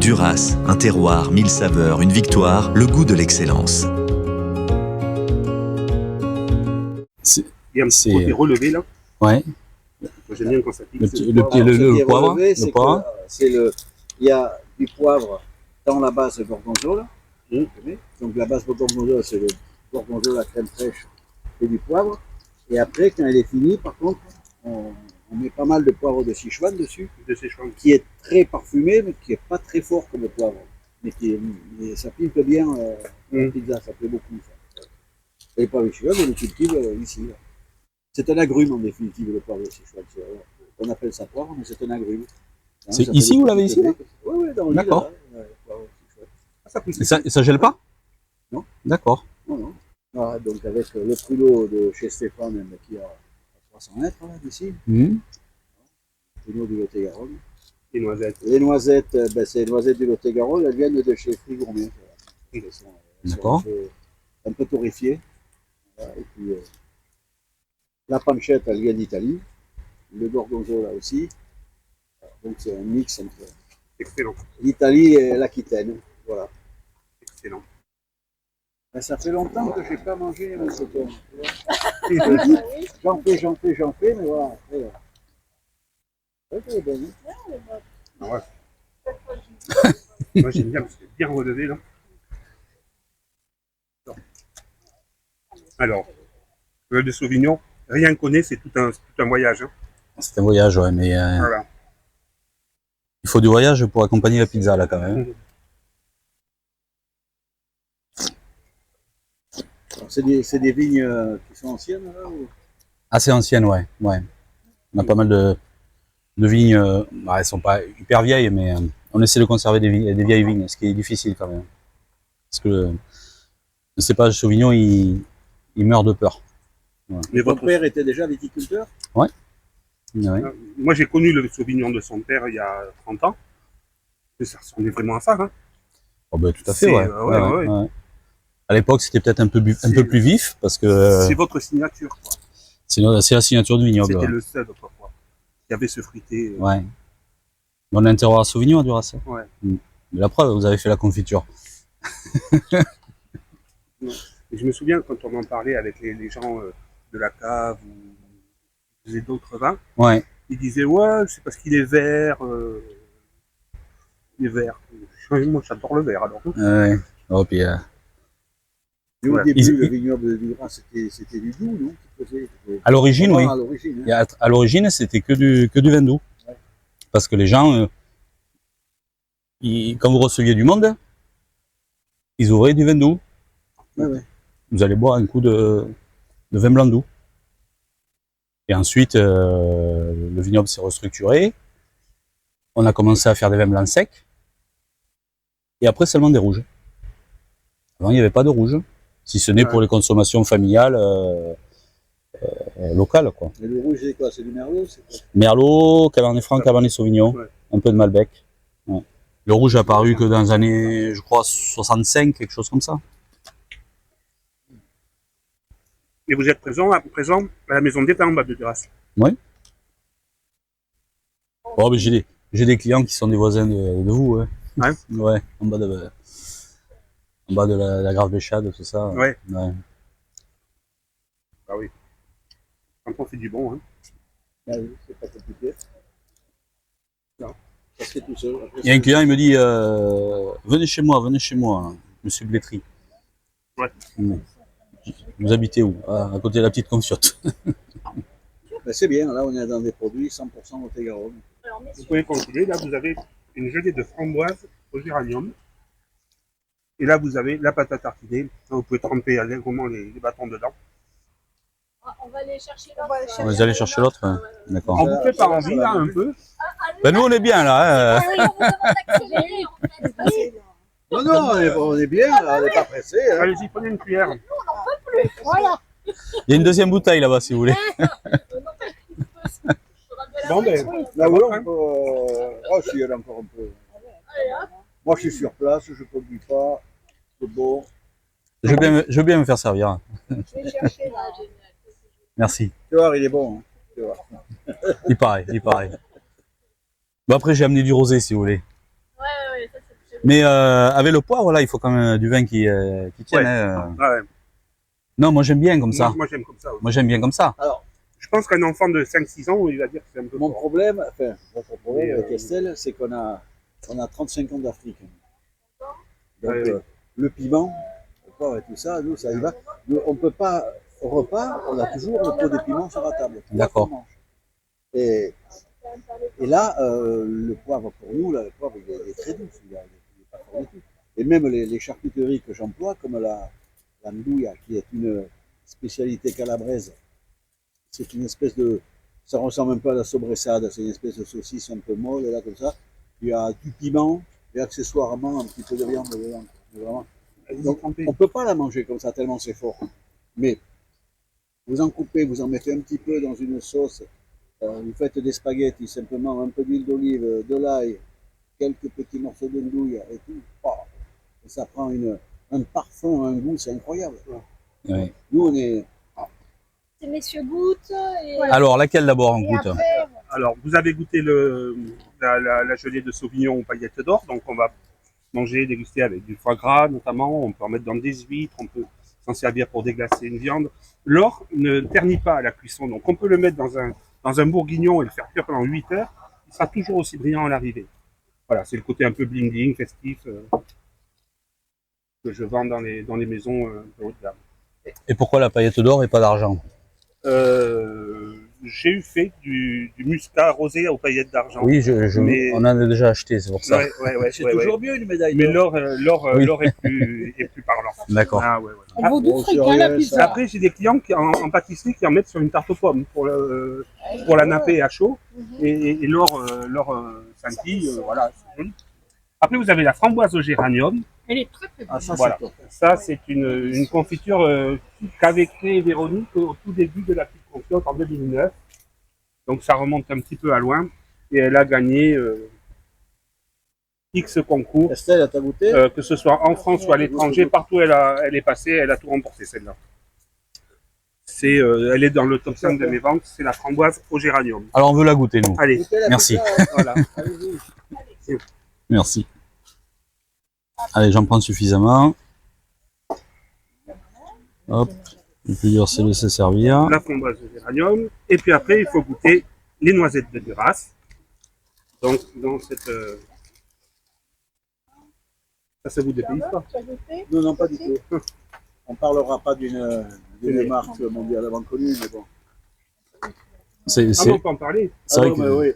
Duras, un terroir, 1000 saveurs, une victoire, le goût de l'excellence. Il y a un petit côté relevé là. Ouais. Moi j'aime bien quand ça pique. Le poivre. Il y a du poivre dans la base gorgonzola. Donc la base gorgonzola, c'est le gorgonzola, crème fraîche et du poivre. Et après, quand elle est finie, par contre, on met pas mal de poivre de Sichuan dessus, qui est très parfumé, mais qui n'est pas très fort comme le poivre. Mais ça pique bien la pizza, ça plaît beaucoup. Ça. Et le poivre de Sichuan, on le cultive ici. Là. C'est un agrume en définitive, le poivre de Sichuan. On appelle ça poivre, mais c'est un agrume. Hein, c'est ici, vous l'avez ici? Oui, dans l'île. D'accord. Ça, et ça gèle pas? Non. D'accord. Non. Voilà, donc avec le pruneau de chez Stéphane qui a 300 mètres d'ici, le pruneau du Lot-et-Garonne. Les noisettes. Les noisettes, c'est les noisettes du Lot-et-Garonne, elles viennent de chez Fruits Gourmet. D'accord. Un peu torréfiées. Voilà, et puis la pancetta, elle vient d'Italie. Le gorgonzola aussi. Donc c'est un mix entre l'Italie et l'Aquitaine. Voilà. Excellent. Ben, ça fait longtemps que je n'ai pas mangé un coton. J'en fais, mais voilà. Okay, ben. Ouais. Moi j'aime bien parce que c'est bien relevé là. Alors, le de Sauvignon, rien qu'on est, c'est tout un voyage. Hein. C'est un voyage, ouais, mais Voilà. il faut du voyage pour accompagner la pizza là quand même. C'est des vignes qui sont anciennes là ou... Assez anciennes, ouais. On a pas mal de vignes, elles sont pas hyper vieilles, mais on essaie de conserver des vieilles vignes, ce qui est difficile quand même. Parce que le cépage Sauvignon, il meurt de peur. Voilà. Mais votre père était déjà viticulteur? Ouais. Moi j'ai connu le Sauvignon de son père il y a 30 ans. Et ça ressemblait vraiment à ça. Hein. Oh ben, tout à fait, ouais. À l'époque, c'était peut-être un peu plus vif, parce que... C'est votre signature, quoi. C'est la signature du vignoble. C'était le seul, quoi. Il y avait ce fruité. Ouais. On a un terroir à Sauvignon à Duras. Ouais. Mais la preuve, vous avez fait la confiture. Et je me souviens quand on en parlait avec les gens de la cave ou qui faisaient d'autres vins, ils disaient ouais, c'est parce qu'il est vert. Il est vert. Moi j'adore le vert alors. Ouais. Oh, puis, au début, le vignoble de Duras, c'était du doux, non? À l'origine, oui. À l'origine, c'était que du vin doux. Ouais. Parce que les gens, quand vous receviez du monde, ils ouvraient du vin doux. Ouais. Vous allez boire un coup de vin blanc doux. Et ensuite, le vignoble s'est restructuré. On a commencé à faire des vins blancs secs. Et après, seulement des rouges. Avant, il n'y avait pas de rouge. Si ce n'est pour les consommations familiales locales, quoi. Et le rouge, c'est quoi? C'est du Merlot? Merlot, Cabernet Franc, Cabernet Sauvignon, un peu de Malbec. Ouais. Le rouge a apparu que dans les années, je crois, 65, quelque chose comme ça. Et vous êtes présent à la maison d'État en bas de Duras? Oui. Oh, mais j'ai des clients qui sont des voisins de vous. Ouais. Ouais, en bas de la Grave Béchade, tout ça. Ouais. Ah oui. Quand on fait du bon, hein. Ah oui, c'est pas compliqué. Non. Parce que tout seul. Il y a un client, il me dit venez chez moi, monsieur Blétry. Ouais. Vous habitez où? À côté de la petite confiote. Ben c'est bien, là on est dans des produits 100% Lot-et-Garonne. Vous pouvez continuer, là vous avez une gelée de framboise au géranium. Et là vous avez la pâte à tartiner. Vous pouvez tremper allègrement les bâtons dedans. On va aller chercher l'autre. On va aller chercher l'autre, ouais. D'accord. On vous fait pas envie là un peu? Ben nous on est bien là. Non, on est bien, on n'est pas pressé. Hein. Allez-y, prenez une cuillère. Nous, on n'en peut plus. Voilà. Il y a une deuxième bouteille là-bas si vous voulez. Bon ben, là oui, on peut. Oh, si, il y en a encore un peu. Moi, je suis sur place, je ne conduis pas. C'est bon. Je veux bien me faire servir. Je vais chercher là. Merci. Tu vois, il est bon. Hein. Tu vois. Il paraît. Bon, après, j'ai amené du rosé si vous voulez. Ouais, ça c'est. Mais avec le poivre, là, il faut quand même du vin qui tienne. Ouais. Hein. Ouais. Non, moi j'aime bien comme ça. Moi j'aime comme ça aussi. Moi j'aime bien comme ça. Alors, Je pense qu'un enfant de 5-6 ans, il va dire que c'est un peu mon fort. problème, enfin, votre problème Mais, avec Estelle, c'est qu'on a 35 ans d'Afrique. Donc, Ouais, ouais. le piment, le poivre et tout ça, nous, ça y va. Nous, on peut pas, au repas, on a toujours le pot de piment sur la table. D'accord. On mange. Et là, le poivre, pour nous, là, le poivre, il est très doux. Il est pas fort du tout. Et même les charcuteries que j'emploie, comme la ndouilla, qui est une spécialité calabraise, c'est une espèce de... Ça ressemble un peu à la sobressade, c'est une espèce de saucisse un peu molle, là, comme ça. Il y a du piment et accessoirement un petit peu de viande dedans. Mais vraiment. Donc, on ne peut pas la manger comme ça, tellement c'est fort. Mais vous en coupez, vous en mettez un petit peu dans une sauce, vous faites des spaghettis, simplement un peu d'huile d'olive, de l'ail, quelques petits morceaux de ndouille et tout. Oh, et ça prend un parfum, un goût, c'est incroyable. Oui. Nous, on est... Ces messieurs goûtent. Et... Alors, laquelle d'abord on et goûte? après, Alors, vous avez goûté la gelée de Sauvignon aux paillettes d'or, donc on va manger, déguster avec du foie gras notamment, on peut en mettre dans des huîtres, on peut s'en servir pour déglacer une viande. L'or ne ternit pas à la cuisson, donc on peut le mettre dans un bourguignon et le faire cuire pendant 8 heures, il sera toujours aussi brillant à l'arrivée. Voilà, c'est le côté un peu bling-bling, festif, que je vends dans les maisons de haut de gamme. Et pourquoi la paillette d'or et pas d'argent? J'ai eu fait du muscat rosé aux paillettes d'argent. Oui, Mais- on en a déjà acheté, c'est pour ça. Ouais, C'est ouais, toujours ouais. mieux une médaille Mais d'or. l'or Oui. est plus parlant. D'accord. Ah, ouais, ouais. elle vaut du bon, fric, c'est hein, la rien, pizza. ça. Après, j'ai des clients en pâtisserie qui en mettent sur une tarte aux pommes pour la napper à chaud. Et l'or scintille, voilà, c'est joli. Après, vous avez la framboise au géranium. Elle est très très bonne. Ah, ça, Voilà. c'est top. Ça, c'est une confiture qu'avait créée Véronique au tout début de la petite confiote en 2009. Donc, ça remonte un petit peu à loin. Et elle a gagné X concours, Estelle, t'as goûté? que ce soit en France ou à l'étranger. Partout où elle est passée, elle a tout remporté, celle-là. Elle est dans le top 5 de mes ventes. C'est la framboise au géranium. Alors, on veut la goûter, nous. Allez, Goûtez la Merci. pizza, hein. voilà. Allez-y. Merci. Allez, j'en prends suffisamment. Hop. Le plus dur, c'est laisser servir. La framboise au géranium. Et puis après, il faut goûter les noisettes de Duras. Donc, dans cette... Ça vous dépayse pas. Tu as goûté? Non, non, pas du tout. On parlera pas d'une marque mondialement connue, mais bon. C'est Ah non, on peut en parler. c'est vrai non, que mais oui.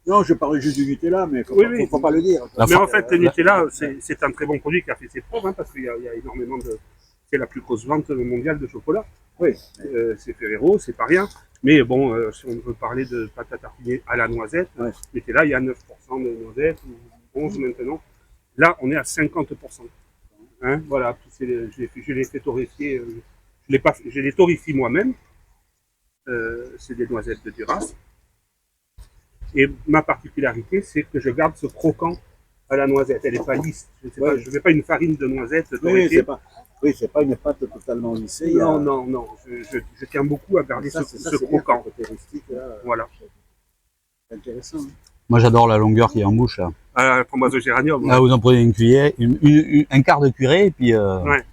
Non, je parlais juste du Nutella, mais faut, Oui, pas, oui. faut pas le dire. La Mais fra- en fait, le Nutella, c'est un très bon produit qui a fait ses preuves, hein, parce qu'il y a énormément de... C'est la plus grosse vente mondiale de chocolat. Oui. C'est Ferrero, c'est pas rien. Mais bon, si on veut parler de pâte à tartiner à la noisette, Ouais. Nutella, il y a 9% de noisettes, ou 11 maintenant. Là, on est à 50%. Hein, voilà, je l'ai fait torréfier, je les torréfie moi-même. C'est des noisettes de Duras. Et ma particularité, c'est que je garde ce croquant à la noisette. Elle n'est pas lisse. Je ne fais pas une farine de noisette Oui, torréfiée. c'est pas une pâte totalement lissée. il y a- Non. Je tiens beaucoup à garder Ça, ce c'est bien, croquant. ce côté rustique, là, Voilà. c'est intéressant. Hein. moi, j'adore la longueur qui est en bouche, là. À la framboise au géranium. Là, vous en prenez une cuillère, un quart de cuillerée, et puis Ouais.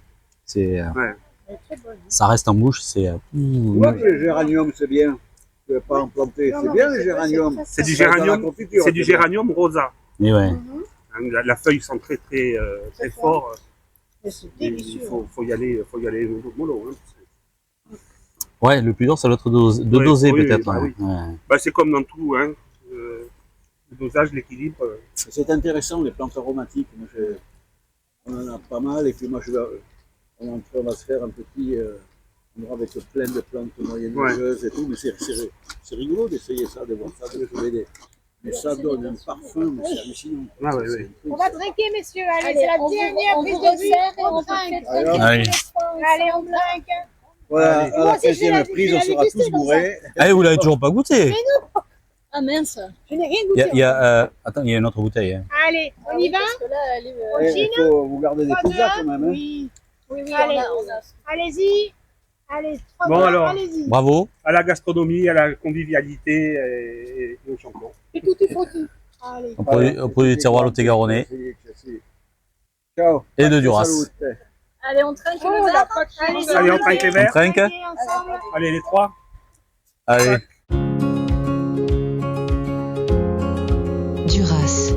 c'est, Ouais. Elle est très bonne. ça reste en bouche, c'est... Tu vois que le géranium, c'est bien. Tu ne veux pas en planter. Non, C'est non, bien mais le c'est vrai, géranium. C'est du Ça, dans la géranium. confiture, C'est du bien. géranium rosa. Mais ouais. Mhm. Hein, la feuille sent très C'est fort. Mais c'est Et délicieux. il faut y aller mollo. Hein. Ouais, le plus dur, ça doit être de Oui, doser, oui, peut-être. bah hein. oui. Ouais. Bah, c'est comme dans tout. Hein. Le dosage, l'équilibre. C'est intéressant, les plantes aromatiques. Moi, on en a pas mal. Et puis moi, on va se faire un petit endroit avec plein de plantes moyenâgeuses et tout. Mais c'est rigolo d'essayer ça, de voir ça, de trouver des... Mais ça donne un parfum, mais c'est hallucinant. Ah, ouais, C'est ouais. un truc. On va trinquer, messieurs. Allez, Allez, c'est la on vous- dernière on prise vous de vue. resserre et On on trinque. fait Allez. Allez, on trinque. Voilà, Allez. à Moi la aussi, je 15e l'ai prise, on dégusté sera tous comme bourrés. Eh, vous l'avez toujours pas goûté. Ah mince. Je n'ai rien Il y a, goûté. il y a, attends, il y a une autre bouteille. Hein. Allez, on y va. Parce que là, elle est, Eh, il faut vous garder des 3, 2, pizzas quand même. Hein. Oui. oui, Allez. on a. Allez-y. Allez, 3, Bon, 2, alors. allez-y. Bravo. À la gastronomie, à la convivialité et au champion. Et tout est foutu. Allez. Au produit du terroir Lot-et-Garonnais. Ciao. Et de Duras. Salute. Allez, on trinque Oh, le la verre. patte. Allez, Allez, on trinque les On verres. trinque. Allez, ensemble. Allez, les trois. Allez. Duras,